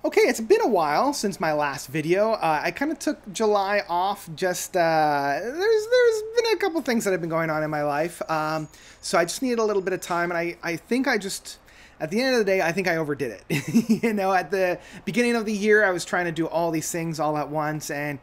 Okay, it's been a while since my last video. I kind of took July off. Just there's been a couple things that have been going on in my life, so I just needed a little bit of time, and I think I just at the end of the day I think I overdid it. You know, at the beginning of the year I was trying to do all these things all at once, and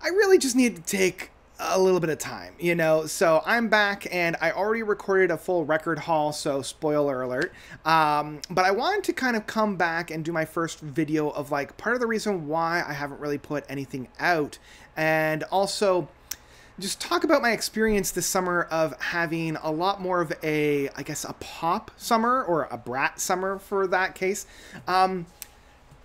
I really just needed to take a little bit of time, you know. So I'm back, and I already recorded a full record haul, so spoiler alert. But I wanted to kind of come back and do my first video of like part of the reason why I haven't really put anything out, and also just talk about my experience this summer of having a lot more of a, I guess, a pop summer, or a Brat summer for that case.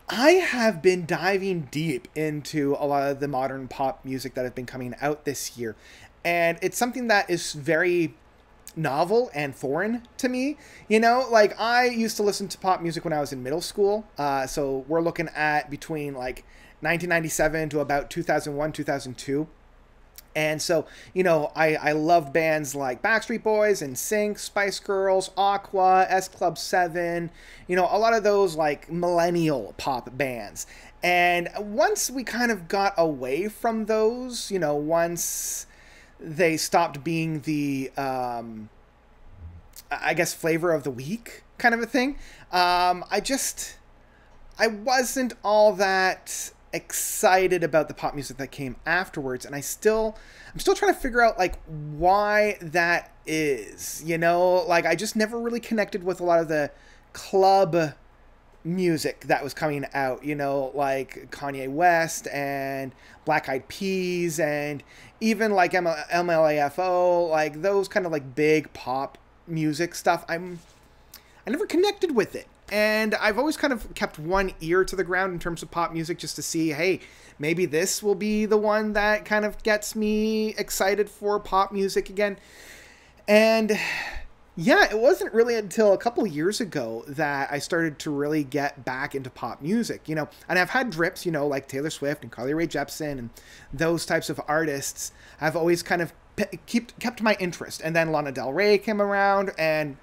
I have been diving deep into a lot of the modern pop music that have been coming out this year, and it's something that is very novel and foreign to me. You know, like, I used to listen to pop music when I was in middle school, so we're looking at between like 1997 to about 2001, 2002. And so, you know, I love bands like Backstreet Boys and Sync, Spice Girls, Aqua, S Club 7, you know, a lot of those like millennial pop bands. And once we kind of got away from those, you know, once they stopped being the, I guess, flavor of the week kind of a thing, I wasn't all that excited about the pop music that came afterwards, and I'm still trying to figure out like why that is, you know. Like, I just never really connected with a lot of the club music that was coming out, you know, like Kanye West and Black Eyed Peas, and even like MLAFO, like those kind of like big pop music stuff. I never connected with it. And I've always kind of kept one ear to the ground in terms of pop music, just to see, hey, maybe this will be the one that kind of gets me excited for pop music again. And yeah, it wasn't really until a couple of years ago that I started to really get back into pop music, you know. And I've had drips, you know, like Taylor Swift and Carly Rae Jepsen and those types of artists. I've always kind of kept my interest. And then Lana Del Rey came around, and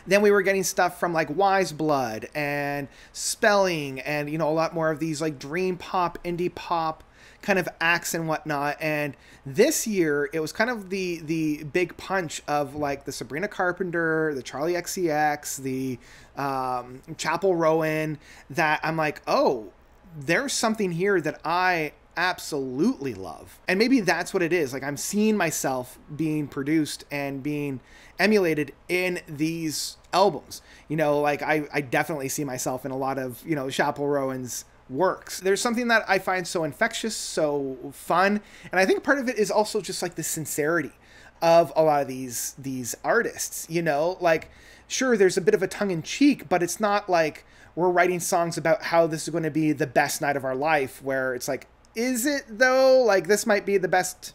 then we were getting stuff from like Wise Blood and Spelling, and, you know, a lot more of these like dream pop, indie pop kind of acts and whatnot. And this year it was kind of the big punch of like the Sabrina Carpenter, the Charlie XCX, the Chapel Rowan, that I'm like, oh, there's something here that I absolutely love. And maybe that's what it is. Like, I'm seeing myself being produced and being emulated in these albums. You know, like I definitely see myself in a lot of, you know, Chapel Rowan's works. There's something that I find so infectious, so fun, and I think part of it is also just like the sincerity of a lot of these artists. You know, like, sure, there's a bit of a tongue-in-cheek, but it's not like we're writing songs about how this is going to be the best night of our life, where it's like, is it though? Like, this might be the best.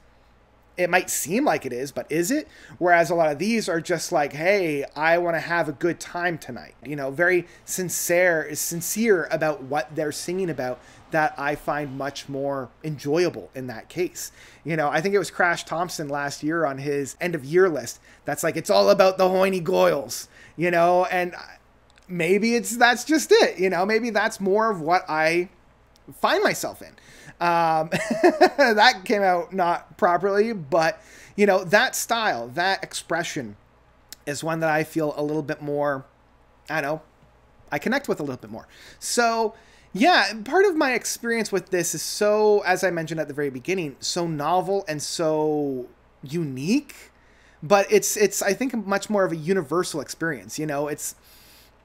It might seem like it is, but is it? Whereas a lot of these are just like, hey, I want to have a good time tonight. You know, very sincere about what they're singing about, that I find much more enjoyable in that case. You know, I think it was Crash Thompson last year on his end of year list that's like, it's all about the Hoyny Goyles, you know, and maybe that's just it. You know, maybe that's more of what I find myself in. That came out not properly, but, you know, that style, that expression is one that I feel a little bit more, I don't know, I connect with a little bit more. So yeah, part of my experience with this is so, as I mentioned at the very beginning, so novel and so unique, but it's I think much more of a universal experience. You know,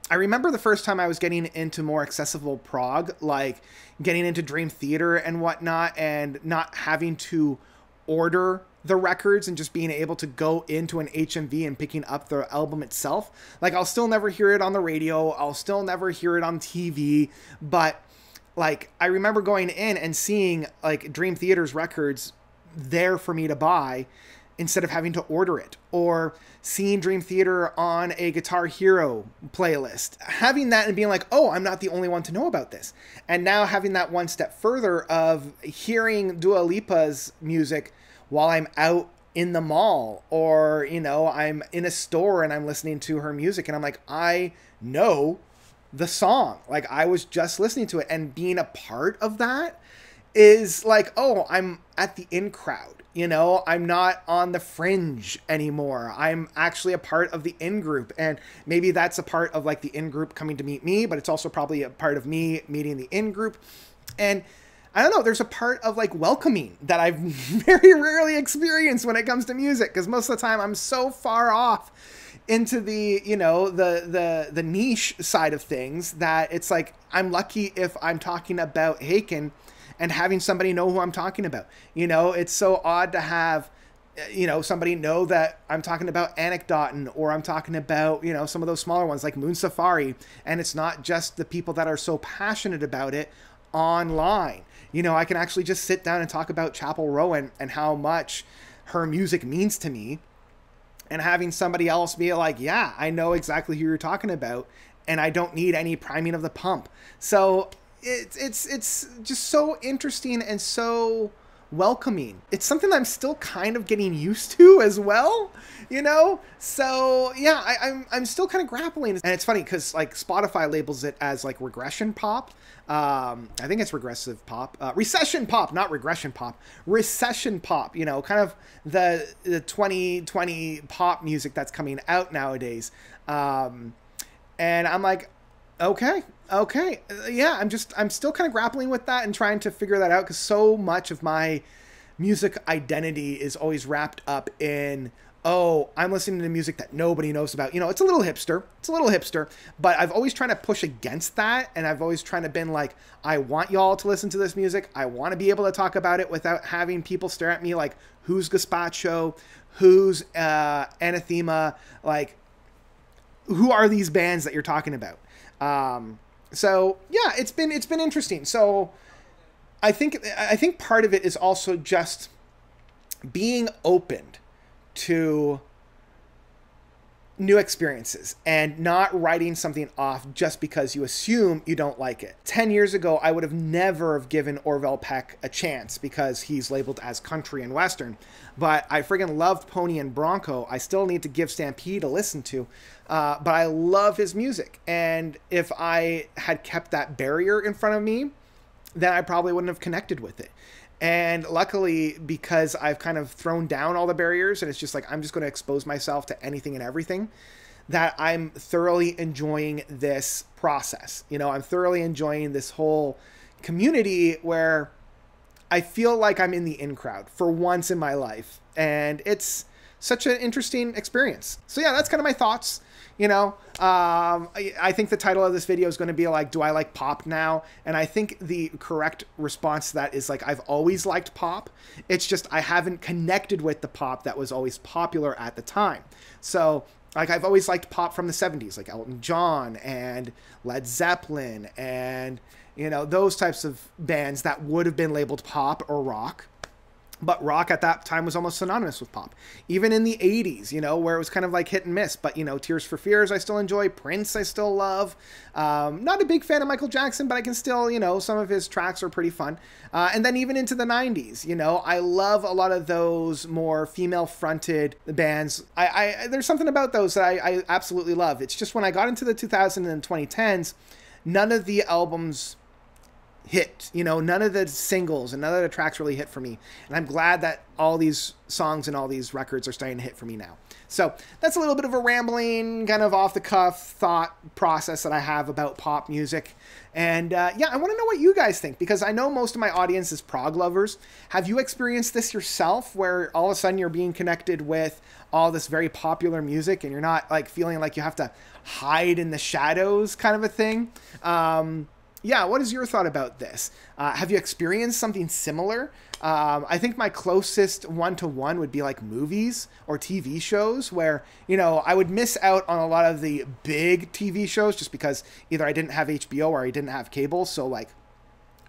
I remember the first time I was getting into more accessible prog, like getting into Dream Theater and whatnot, and not having to order the records and just being able to go into an HMV and picking up the album itself. Like, I'll still never hear it on the radio, I'll still never hear it on TV, but like, I remember going in and seeing like Dream Theater's records there for me to buy, instead of having to order it, or seeing Dream Theater on a Guitar Hero playlist, having that and being like, oh, I'm not the only one to know about this. And now having that one step further of hearing Dua Lipa's music while I'm out in the mall, or, you know, I'm in a store and I'm listening to her music, and I'm like, I know the song. Like, I was just listening to it, and being a part of that is like, oh, I'm at the in crowd. You know, I'm not on the fringe anymore. I'm actually a part of the in group. And maybe that's a part of like the in group coming to meet me, but it's also probably a part of me meeting the in group. And I don't know, there's a part of like welcoming that I've very rarely experienced when it comes to music, because most of the time I'm so far off into the, you know, the niche side of things that it's like, I'm lucky if I'm talking about Haken and having somebody know who I'm talking about. You know, it's so odd to have, you know, somebody know that I'm talking about Anecdotin, or I'm talking about, you know, some of those smaller ones like Moon Safari. And it's not just the people that are so passionate about it online. You know, I can actually just sit down and talk about Chapel Rowan and how much her music means to me. And having somebody else be like, yeah, I know exactly who you're talking about, and I don't need any priming of the pump. So it's just so interesting and so welcoming. It's something that I'm still kind of getting used to as well, you know? So yeah, I'm still kind of grappling. And it's funny because like Spotify labels it as like regression pop. I think it's regressive pop, recession pop, not regression pop, recession pop, you know, kind of the 2020 pop music that's coming out nowadays. And I'm like, okay. Yeah, I'm still kind of grappling with that and trying to figure that out, because so much of my music identity is always wrapped up in, oh, I'm listening to music that nobody knows about. You know, it's a little hipster, but I've always tried to push against that. And I've always tried to been like, I want y'all to listen to this music. I want to be able to talk about it without having people stare at me like, who's Gazpacho? Who's Anathema? Like, who are these bands that you're talking about? So yeah, it's been interesting. So I think part of it is also just being opened to new experiences and not writing something off just because you assume you don't like it. 10 years ago, I would have never have given Orville Peck a chance because he's labeled as country and western, but I friggin' loved Pony and Bronco. I still need to give Stampede a listen to, but I love his music. And if I had kept that barrier in front of me, then I probably wouldn't have connected with it. And luckily, because I've kind of thrown down all the barriers and it's just like, I'm just going to expose myself to anything and everything, that I'm thoroughly enjoying this process. You know, I'm thoroughly enjoying this whole community where I feel like I'm in the in crowd for once in my life. And it's such an interesting experience. So yeah, that's kind of my thoughts. You know, I think the title of this video is going to be like, do I like pop now? And I think the correct response to that is like, I've always liked pop. It's just I haven't connected with the pop that was always popular at the time. So like, I've always liked pop from the 70s, like Elton John and Led Zeppelin and, you know, those types of bands that would have been labeled pop or rock. But rock at that time was almost synonymous with pop. Even in the 80s, you know, where it was kind of like hit and miss. But, you know, Tears for Fears I still enjoy. Prince I still love. Not a big fan of Michael Jackson, but I can still, you know, some of his tracks are pretty fun. And then even into the 90s, you know, I love a lot of those more female-fronted bands. There's something about those that I absolutely love. It's just when I got into the 2000s and 2010s, none of the albums hit, you know, none of the singles and none of the tracks really hit for me. And I'm glad that all these songs and all these records are starting to hit for me now. So that's a little bit of a rambling, kind of off the cuff thought process that I have about pop music. And yeah, I want to know what you guys think, because I know most of my audience is prog lovers. Have you experienced this yourself, where all of a sudden you're being connected with all this very popular music and you're not like feeling like you have to hide in the shadows kind of a thing? Yeah, what is your thought about this? Have you experienced something similar? I think my closest one-to-one would be like movies or TV shows where, you know, I would miss out on a lot of the big TV shows just because either I didn't have HBO or I didn't have cable. So like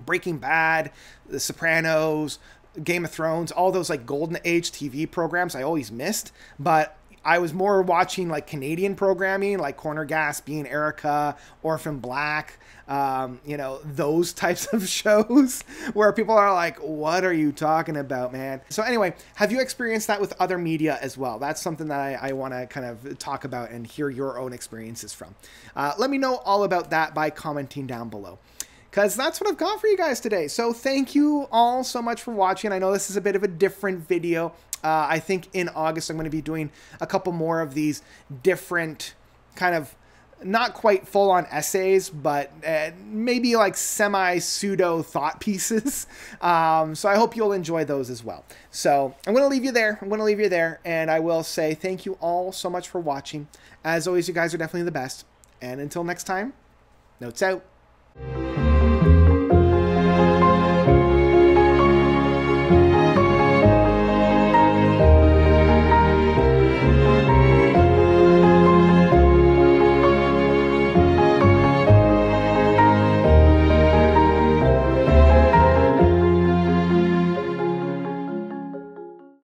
Breaking Bad, The Sopranos, Game of Thrones, all those like golden age TV programs I always missed. But I was more watching like Canadian programming, like Corner Gas, Being Erica, Orphan Black, you know, those types of shows where people are like, what are you talking about, man? So anyway, have you experienced that with other media as well? That's something that I want to kind of talk about and hear your own experiences from. Let me know all about that by commenting down below, because that's what I've got for you guys today. So thank you all so much for watching. I know this is a bit of a different video. I think in August I'm going to be doing a couple more of these different kind of, not quite full-on essays, but maybe like semi-pseudo thought pieces. So I hope you'll enjoy those as well. So I'm going to leave you there. And I will say thank you all so much for watching. As always, you guys are definitely the best. And until next time, notes out.